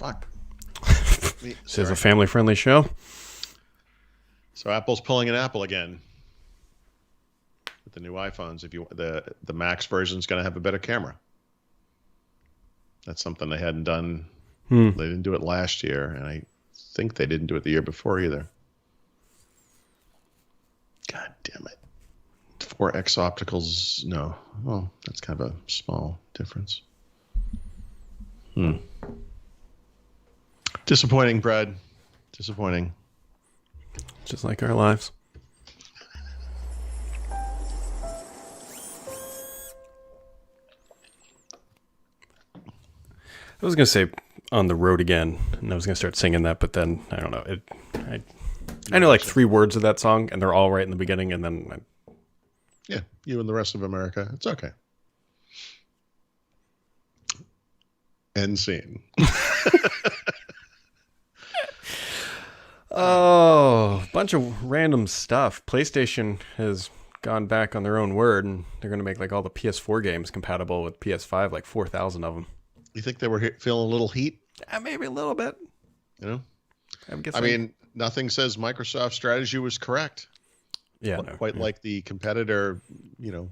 Fuck. This is a family-friendly show. So Apple's pulling an Apple again with the new iPhones. If you the Max version is going to have a better camera. That's something they hadn't done. They didn't do it last year, and I think they didn't do it the year before either. God damn it. 4X opticals, no. Well, that's kind of a small difference. Disappointing, Brad. Disappointing. Just like our lives. I was going to say On the Road Again, and I was going to start singing that, but then, I don't know. I know like 3 words of that song, and they're all right in the beginning, and then... Yeah, you and the rest of America. It's okay. End scene. Oh, bunch of random stuff. PlayStation has gone back on their own word, and they're going to make like all the PS4 games compatible with PS5, like 4,000 of them. You think they were feeling a little heat? Maybe a little bit. You know? I'm guessing. I mean, nothing says Microsoft's strategy was correct. Yeah, Quite like the competitor,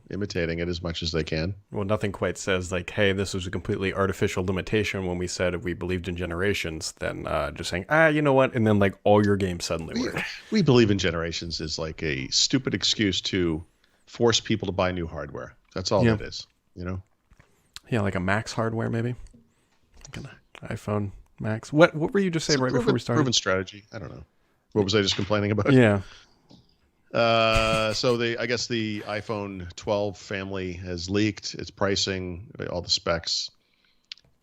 imitating it as much as they can. Well, nothing quite says like, hey, this was a completely artificial limitation when we said if we believed in generations, then just saying, you know what? And then like all your games suddenly were. We believe in generations is like a stupid excuse to force people to buy new hardware. That's all that is, Yeah, like a Max hardware maybe. Like an iPhone Max. What were you just saying before we started? Proven strategy. I don't know. What was I just complaining about? Yeah. So I guess the iPhone 12 family has leaked its pricing, all the specs,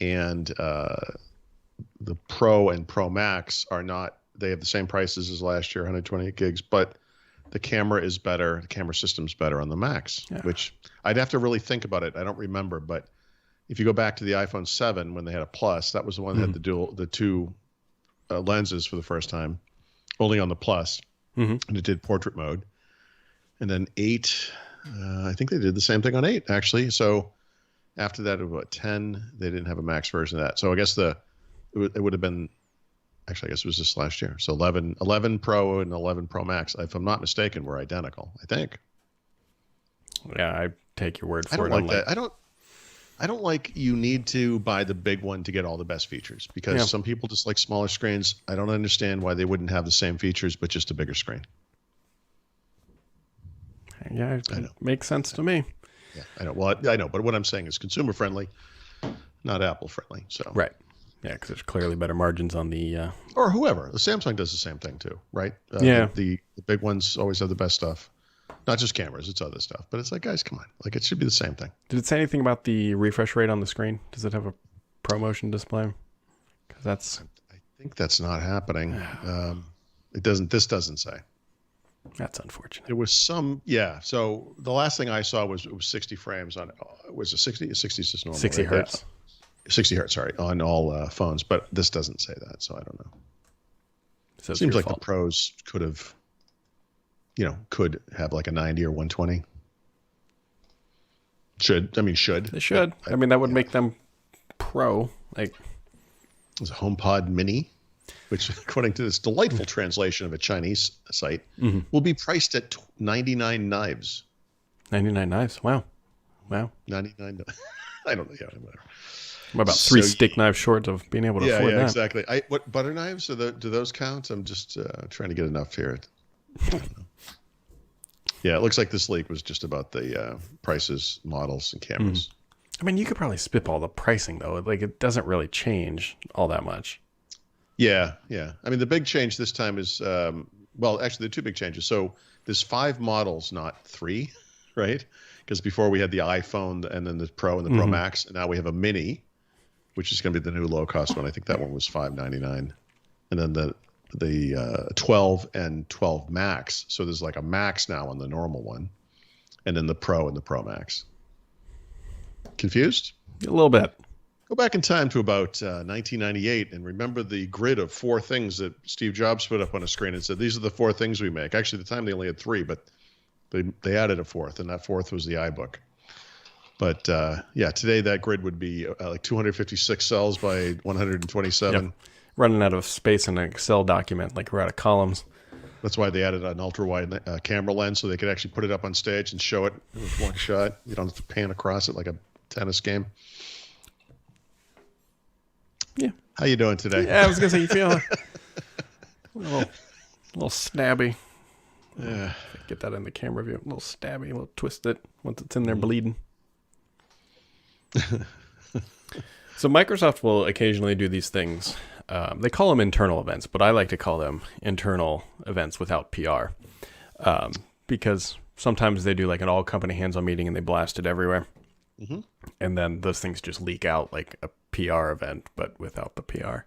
and the Pro and Pro Max are not. They have the same prices as last year, 128 gigs, but the camera is better. The camera system's better on the Max, which I'd have to really think about it. I don't remember, but if you go back to the iPhone 7 when they had a Plus, that was the one that had the two lenses for the first time, only on the Plus. And it did portrait mode. And then 8, I think they did the same thing on 8, actually. So after that, about 10, they didn't have a Max version of that. So I guess it would have been, actually, I guess it was just last year. So 11 Pro and 11 Pro Max, if I'm not mistaken, were identical, I think. Yeah, I take your word for it. I don't like that. I don't like you need to buy the big one to get all the best features because some people just like smaller screens. I don't understand why they wouldn't have the same features, but just a bigger screen. Yeah, it makes sense to me. Yeah, I know. Well, I know, but what I'm saying is consumer friendly, not Apple friendly. So right. Yeah, because there's clearly better margins on the... Or whoever. The Samsung does the same thing too, right? The big ones always have the best stuff. Not just cameras, it's other stuff. But it's like, guys, come on. Like, it should be the same thing. Did it say anything about the refresh rate on the screen? Does it have a ProMotion display? Because that's... I think that's not happening. It doesn't. This doesn't say. That's unfortunate. There was some... Yeah. So the last thing I saw was it was 60 frames on... Was it 60? 60 is just normal. 60 right? hertz. Yeah. 60 hertz, sorry, on all phones. But this doesn't say that, so I don't know. So Seems like the pros could have... could have like a 90 or 120. Should. They should. I mean, that would make them pro. Like, there's a HomePod Mini, which, according to this delightful translation of a Chinese site, will be priced at 99 knives. 99 knives. Wow. 99. I don't know. Yeah, whatever. I'm about 3 stick knives short of being able to afford that. Yeah, exactly. What butter knives? Do those count? I'm just trying to get enough here. I don't know. Yeah, it looks like this leak was just about the prices, models, and cameras. I mean, you could probably spitball the pricing, though. Like, it doesn't really change all that much. Yeah. I mean, the big change this time is, actually, there are 2 big changes. So there's 5 models, not 3, right? Because before we had the iPhone and then the Pro and the Pro Max, and now we have a Mini, which is going to be the new low-cost one. I think that one was $599. And then the 12 and 12 Max. So there's like a Max now on the normal one, and then the Pro and the Pro Max. Confused? A little bit. Go back in time to about 1998 and remember the grid of 4 things that Steve Jobs put up on a screen and said, these are the 4 things we make. Actually, at the time they only had 3, but they added a 4th, and that 4th was the iBook. But yeah, today that grid would be like 256 cells by 127. Yep. Running out of space in an Excel document, like we're out of columns. That's why they added an ultra-wide camera lens, so they could actually put it up on stage and show it with one shot. You don't have to pan across it like a tennis game. Yeah. How you doing today? Yeah, I was gonna say you feel a little stabby. Yeah. Get that in the camera view. A little stabby, a little twisted once it's in there bleeding. So Microsoft will occasionally do these things. They call them internal events, but I like to call them internal events without PR. Because sometimes they do like an all company hands-on meeting and they blast it everywhere. Mm-hmm. And then those things just leak out like a PR event, but without the PR.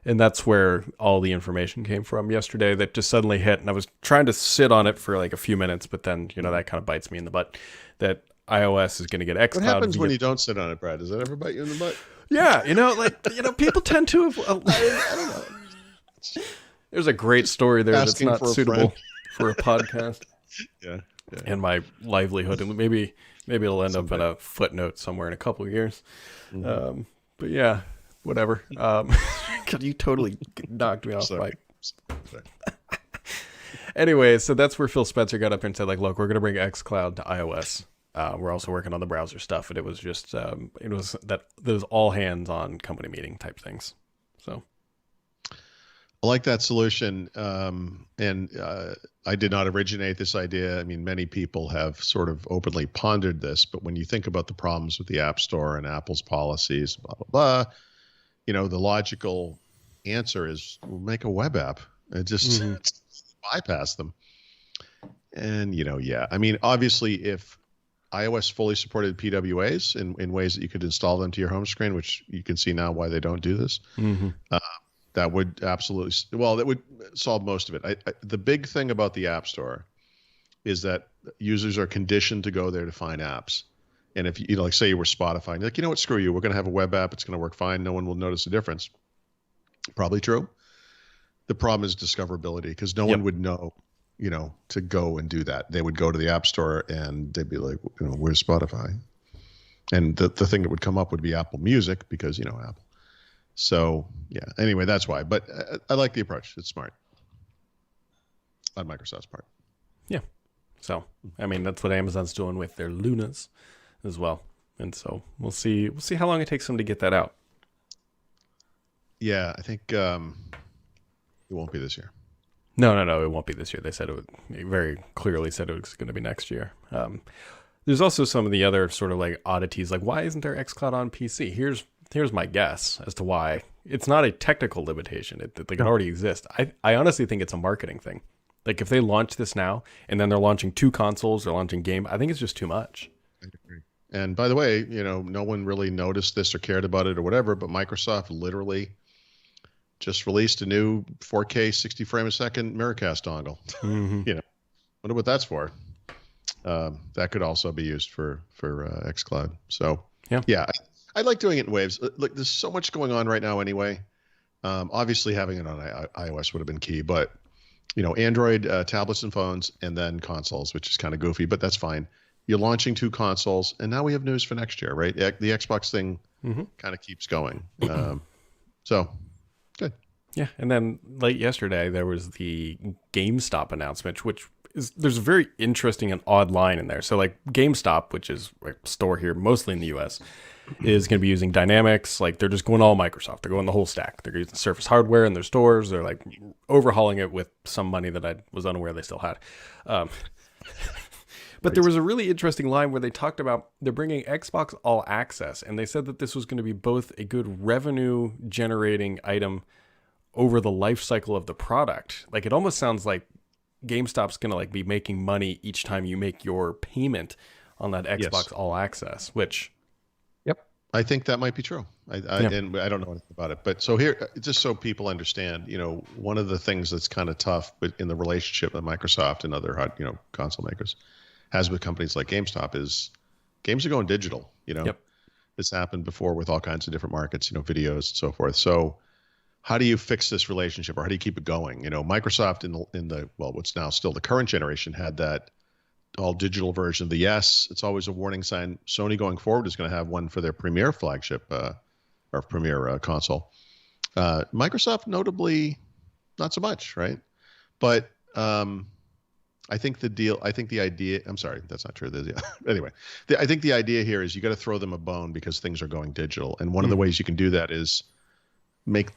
And that's where all the information came from yesterday that just suddenly hit. And I was trying to sit on it for like a few minutes, but then, you know, that kind of bites me in the butt that iOS is going to get xCloud. What happens when you don't sit on it, Brad? Does that ever bite you in the butt? Yeah. You know, like, you know, people tend to have, I don't know. There's a great story there that's not suitable for a podcast. Yeah. And my livelihood. And maybe it'll end up in a footnote somewhere in a couple of years. Mm-hmm. But yeah, whatever. God, you totally knocked me off. Sorry. Anyway, so that's where Phil Spencer got up and said, like, look, we're going to bring xCloud to iOS. We're also working on the browser stuff. And it was just, it was all hands on company meeting type things. So I like that solution. And I did not originate this idea. I mean, many people have sort of openly pondered this, but when you think about the problems with the App Store and Apple's policies, blah, blah, blah, you know, the logical answer is we'll make a web app and just bypass them. And, you know, yeah, I mean, obviously, if iOS fully supported PWAs in ways that you could install them to your home screen, which you can see now why they don't do this, that would absolutely, well, that would solve most of it. The big thing about the App Store is that users are conditioned to go there to find apps. And if you know, like say you were Spotify, and you're like, you know what, screw you, we're going to have a web app. It's going to work fine. No one will notice the difference. Probably true. The problem is discoverability because no one would know, you know, to go and do that. They would go to the App Store and they'd be like, you know, where's Spotify? And the thing that would come up would be Apple Music because, you know, Apple. So, yeah, anyway, that's why. But I like the approach. It's smart on Microsoft's part. Yeah. So, I mean, that's what Amazon's doing with their Lunas as well. And so we'll see how long it takes them to get that out. Yeah, I think it won't be this year. No, it won't be this year. They said it very clearly said it was going to be next year. There's also some of the other sort of like oddities, like why isn't there xCloud on PC? Here's my guess as to why. It's not a technical limitation. It already exists. I honestly think it's a marketing thing. Like if they launch this now and then they're launching 2 consoles, they're launching game, I think it's just too much. I agree. And by the way, you know, no one really noticed this or cared about it or whatever, but Microsoft literally just released a new 4K 60 frame a second Miracast dongle. You know, wonder what that's for. That could also be used for xCloud. So yeah, I like doing it in waves. Look, there's so much going on right now anyway. Obviously having it on iOS would have been key, but you know, Android tablets and phones and then consoles, which is kind of goofy, but that's fine. You're launching 2 consoles and now we have news for next year, right? The Xbox thing kind of keeps going. So good. Yeah. And then late yesterday, there was the GameStop announcement, which there's a very interesting and odd line in there. So like GameStop, which is a store here, mostly in the US, is going to be using Dynamics. Like they're just going all Microsoft. They're going the whole stack. They're using Surface hardware in their stores. They're like overhauling it with some money that I was unaware they still had. But there was a really interesting line where they talked about they're bringing Xbox All Access, and they said that this was going to be both a good revenue generating item over the life cycle of the product. Like it almost sounds like GameStop's going to like be making money each time you make your payment on that Xbox All Access, which I think that might be true. And I don't know anything about it, but so here, just so people understand, you know, one of the things that's kind of tough in the relationship with Microsoft and other, you know, console makers has with companies like GameStop is games are going digital, you know, This happened before with all kinds of different markets, you know, videos and so forth. So how do you fix this relationship or how do you keep it going? You know, Microsoft in the well, what's now still the current generation had that all digital version of the S. It's always a warning sign. Sony going forward is going to have one for their Premier flagship or Premier console. Microsoft notably not so much, right? But I think the idea, I'm sorry, that's not true. Anyway, I think the idea here is you got to throw them a bone because things are going digital. And one of the ways you can do that is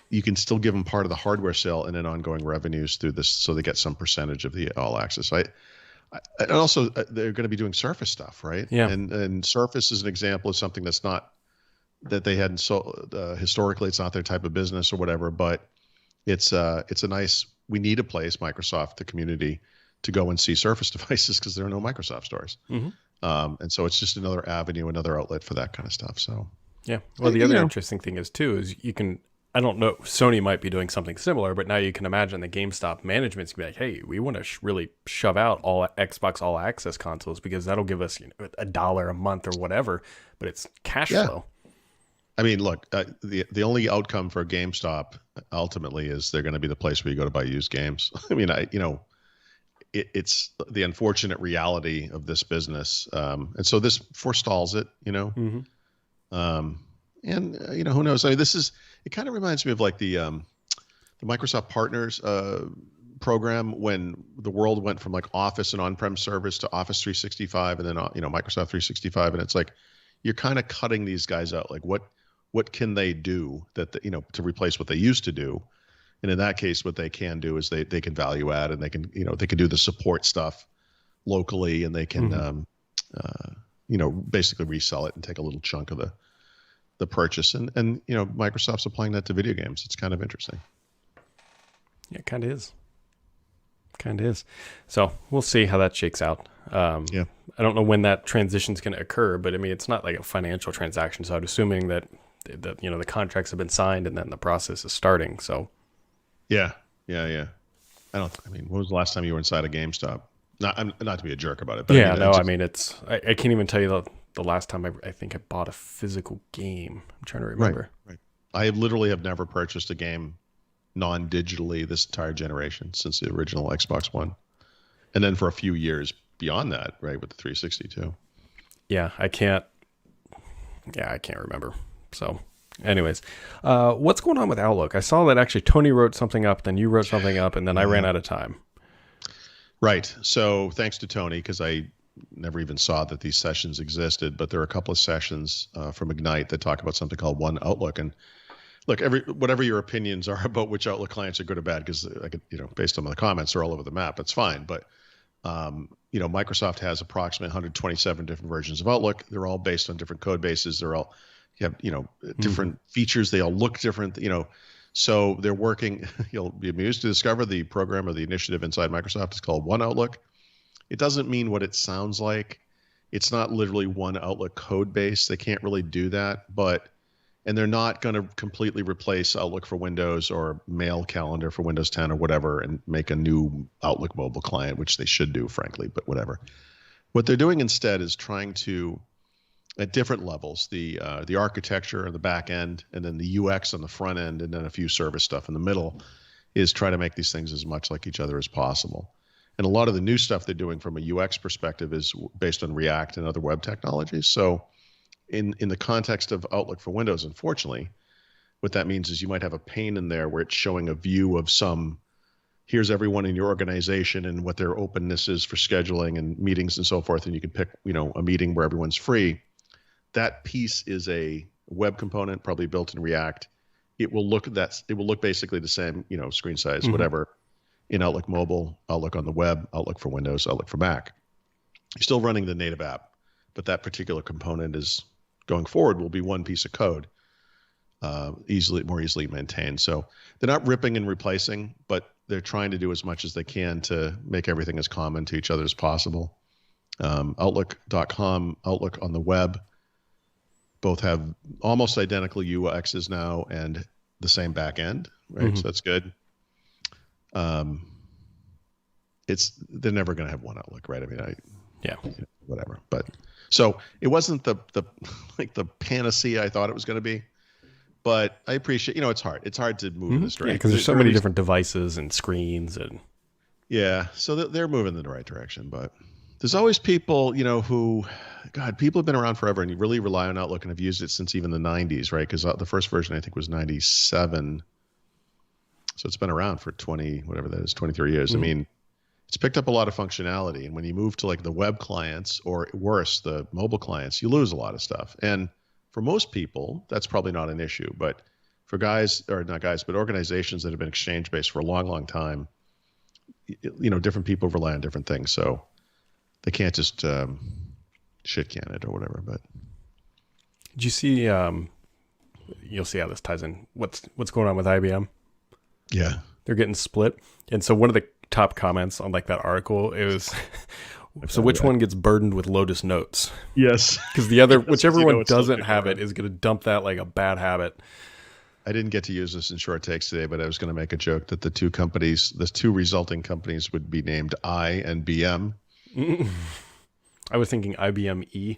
you can still give them part of the hardware sale and then ongoing revenues through this, so they get some percentage of the all access. And also they're going to be doing Surface stuff, right? Yeah. And Surface is an example of something that's not, that they hadn't historically, it's not their type of business or whatever, but it's a nice, we need a place, Microsoft, the community, to go and see Surface devices because there are no Microsoft stores. And so it's just another avenue, another outlet for that kind of stuff. So yeah. Well, the other interesting thing is too, is you can, I don't know, Sony might be doing something similar, but now you can imagine the GameStop management's gonna be like, hey, we want to really shove out all Xbox All Access consoles because that'll give us $1 a month or whatever, but it's cash flow. I mean, look, the only outcome for GameStop ultimately is they're going to be the place where you go to buy used games. I mean, it's the unfortunate reality of this business, and so this forestalls it. And who knows? I mean, it kind of reminds me of like the Microsoft Partners program when the world went from like Office and on-prem servers to Office 365 and then Microsoft 365, and it's like you're kind of cutting these guys out. Like what can they do that to replace what they used to do? And in that case, what they can do is they can value add, and they can do the support stuff locally, and they can basically resell it and take a little chunk of the purchase. And Microsoft's applying that to video games. It's kind of interesting. Yeah, it kind of is. So we'll see how that shakes out. I don't know when that transition is going to occur, but I mean, it's not like a financial transaction. So I'm assuming that the contracts have been signed and then the process is starting. So. Yeah. When was the last time you were inside a GameStop? Not to be a jerk about it, but I can't even tell you the last time I think I bought a physical game. I'm trying to remember. Right. I literally have never purchased a game non-digitally this entire generation since the original Xbox One, and then for a few years beyond that, right, with the 360 too. Yeah, I can't remember. So. Anyways, what's going on with Outlook? I saw that actually Tony wrote something up, then you wrote something up, and then I ran out of time. Right. So thanks to Tony, because I never even saw that these sessions existed, but there are a couple of sessions from Ignite that talk about something called One Outlook. And look, whatever your opinions are about which Outlook clients are good or bad, because based on the comments, they're all over the map. That's fine. But Microsoft has approximately 127 different versions of Outlook. They're all based on different code bases. You have different features. They all look different. So they're working. You'll be amused to discover the program or the initiative inside Microsoft is called One Outlook. It doesn't mean what it sounds like. It's not literally one Outlook code base. They can't really do that. And they're not going to completely replace Outlook for Windows or Mail Calendar for Windows 10 or whatever and make a new Outlook mobile client, which they should do, frankly. But whatever. What they're doing instead is trying to, at different levels, the architecture on the back end, and then the UX on the front end, and then a few service stuff in the middle, is try to make these things as much like each other as possible. And a lot of the new stuff they're doing from a UX perspective is based on React and other web technologies. So in the context of Outlook for Windows, unfortunately, what that means is you might have a pane in there where it's showing a view of here's everyone in your organization and what their openness is for scheduling and meetings and so forth, and you can pick a meeting where everyone's free. That piece is a web component, probably built in React. It will look basically the same, screen size, whatever, in Outlook Mobile, Outlook on the web, Outlook for Windows, Outlook for Mac. You're still running the native app, but that particular component is going forward will be one piece of code, more easily maintained. So they're not ripping and replacing, but they're trying to do as much as they can to make everything as common to each other as possible. Outlook.com, Outlook on the web, both have almost identical UXs now and the same back end, right? So that's good. They're never going to have one Outlook, right? I mean, whatever. But so it wasn't the panacea I thought it was going to be, but I appreciate, it's hard. It's hard to move in this direction. Yeah, because there's so many different devices and screens and. Yeah. So they're moving in the right direction, but there's always people, who, God, people have been around forever and you really rely on Outlook and have used it since even the 90s, right? Because the first version I think was 97. So it's been around for 20, whatever that is, 23 years. Mm-hmm. I mean, it's picked up a lot of functionality. And when you move to like the web clients or worse, the mobile clients, you lose a lot of stuff. And for most people, that's probably not an issue. But for guys, or not guys, but organizations that have been exchange-based for a long, long time, different people rely on different things. So they can't just shit can it or whatever. But did you see, you'll see how this ties in. What's going on with IBM? Yeah. They're getting split. And so one of the top comments on like that article, it was, so which one gets burdened with Lotus Notes? Yes. Because the other, Yes, whichever one doesn't have it is going to dump that like a bad habit. I didn't get to use this in short takes today, but I was going to make a joke that the two resulting companies would be named I and BM. I was thinking IBM E,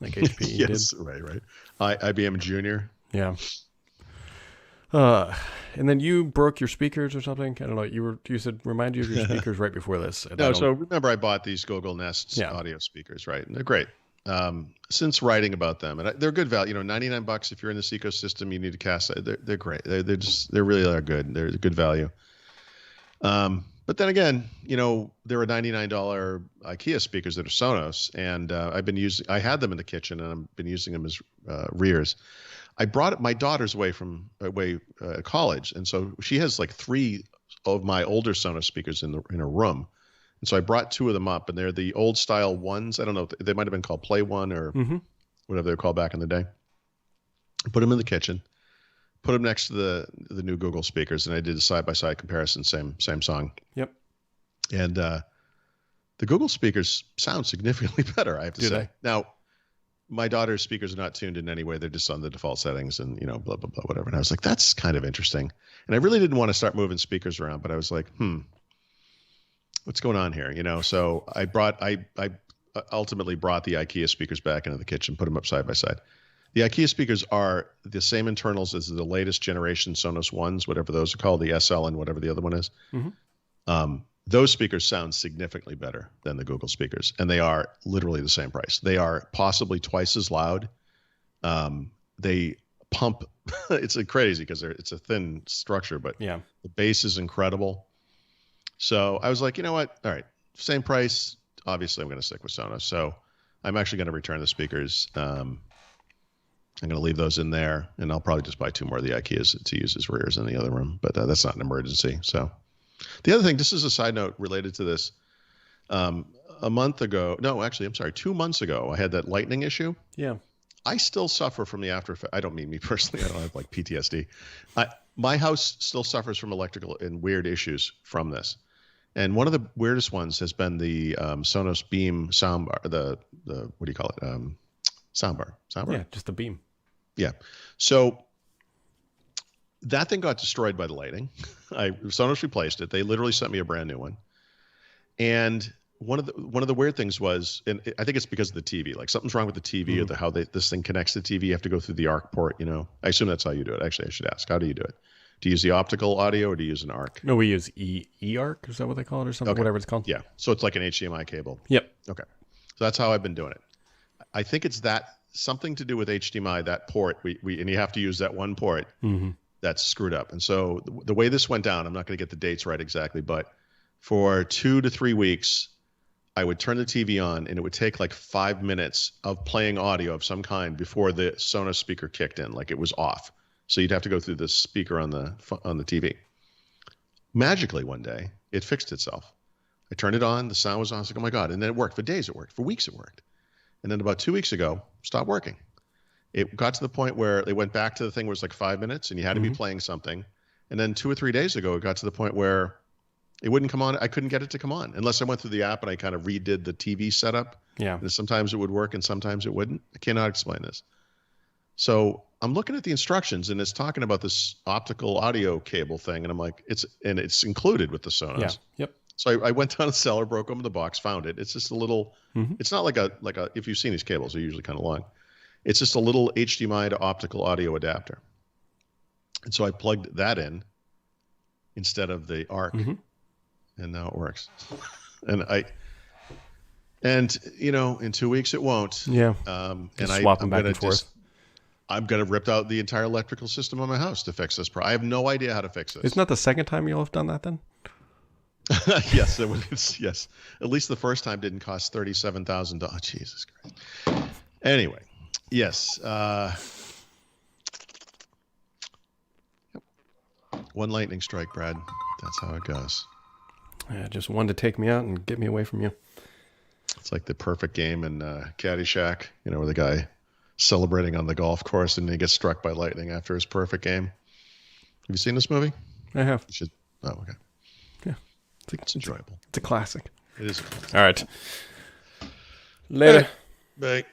like HPE Yes, did. right. IBM Junior. Yeah. And then you broke your speakers or something. I don't know. You said remind you of your speakers right before this. No, so remember I bought these Google Nest audio speakers, right? And they're great. Since writing about them, and they're good value. $99 if you're in this ecosystem, you need to cast. They're great. They really are good. They're good value. But then again, there are $99 IKEA speakers that are Sonos, and I had them in the kitchen, and I've been using them as rears. I brought my daughter's away from college, and so she has like 3 of my older Sonos speakers in her room. And so I brought 2 of them up, and they're the old style ones. I don't know. They might have been called Play One or whatever they were called back in the day. Put them in the kitchen, put them next to the new Google speakers, and I did a side-by-side comparison, same song. Yep. And the Google speakers sound significantly better, I have to say. They? Now, my daughter's speakers are not tuned in any way. They're just on the default settings and, blah, blah, blah, whatever. And I was like, that's kind of interesting. And I really didn't want to start moving speakers around, but I was like, what's going on here? So I ultimately brought the IKEA speakers back into the kitchen, put them up side by side. The IKEA speakers are the same internals as the latest generation Sonos Ones, whatever those are called, the SL and whatever the other one is. Those speakers sound significantly better than the Google speakers, and they are literally the same price. They are possibly twice as loud. They pump. It's crazy because it's a thin structure, but yeah, the bass is incredible. So I was like, you know what? All right, same price. Obviously, I'm going to stick with Sonos. So I'm actually going to return the speakers. I'm going to leave those in there, and I'll probably just buy 2 more of the IKEAs to use as rears in the other room. But that's not an emergency. So the other thing, this is a side note related to this. A month ago, no, actually, I'm sorry, 2 months ago, I had that lightning issue. Yeah. I still suffer from the after effect. I don't mean me personally. I don't have like PTSD. My house still suffers from electrical and weird issues from this. And one of the weirdest ones has been the Sonos Beam soundbar. The what do you call it? Soundbar. Yeah, just the Beam. Yeah. So that thing got destroyed by the lightning. Sonos replaced it. They literally sent me a brand new one. And one of the weird things was, and I think it's because of the TV. Like something's wrong with the TV or how this thing connects to the TV. You have to go through the ARC port. I assume that's how you do it. Actually, I should ask. How do you do it? Do you use the optical audio or do you use an ARC? No, we use eARC. Is that what they call it or something? Okay. Whatever it's called. Yeah. So it's like an HDMI cable. Yep. Okay. So that's how I've been doing it. I think it's something to do with HDMI, that port. And you have to use that one port that's screwed up. And so the way this went down, I'm not going to get the dates right exactly, but for 2 to 3 weeks, I would turn the TV on and it would take like 5 minutes of playing audio of some kind before the Sonos speaker kicked in, like it was off. So you'd have to go through the speaker on the TV. Magically one day, it fixed itself. I turned it on, the sound was on. I was like, oh my God. And then it worked. For days it worked. For weeks it worked. And then about 2 weeks ago, stopped working. It got to the point where it went back to the thing where it was like 5 minutes and you had to be playing something. And then 2 or 3 days ago, it got to the point where it wouldn't come on. I couldn't get it to come on unless I went through the app and I kind of redid the TV setup. Yeah. And sometimes it would work and sometimes it wouldn't. I cannot explain this. So I'm looking at the instructions and it's talking about this optical audio cable thing. And I'm like, it's included with the Sonos. Yeah. Yep. So I went down to the cellar, broke open the box, found it. It's just a little, it's not like a, if you've seen these cables, they're usually kind of long. It's just a little HDMI to optical audio adapter. And so I plugged that in instead of the ARC. And now it works. And And in 2 weeks it won't. Yeah. And Just swap them I'm back gonna and forth. I'm gonna rip out the entire electrical system on my house to fix this. I have no idea how to fix this. Isn't that the second time you'll have done that then? Yes, yes. At least the first time didn't cost $37,000. Jesus Christ. Anyway, yes. One lightning strike, Brad. That's how it goes. Yeah, just one to take me out and get me away from you. It's like the perfect game in Caddyshack, where the guy celebrating on the golf course and he gets struck by lightning after his perfect game. Have you seen this movie? I have. You should. Oh, okay. Yeah. It's enjoyable. It's a classic. It is. All right. Later. Bye.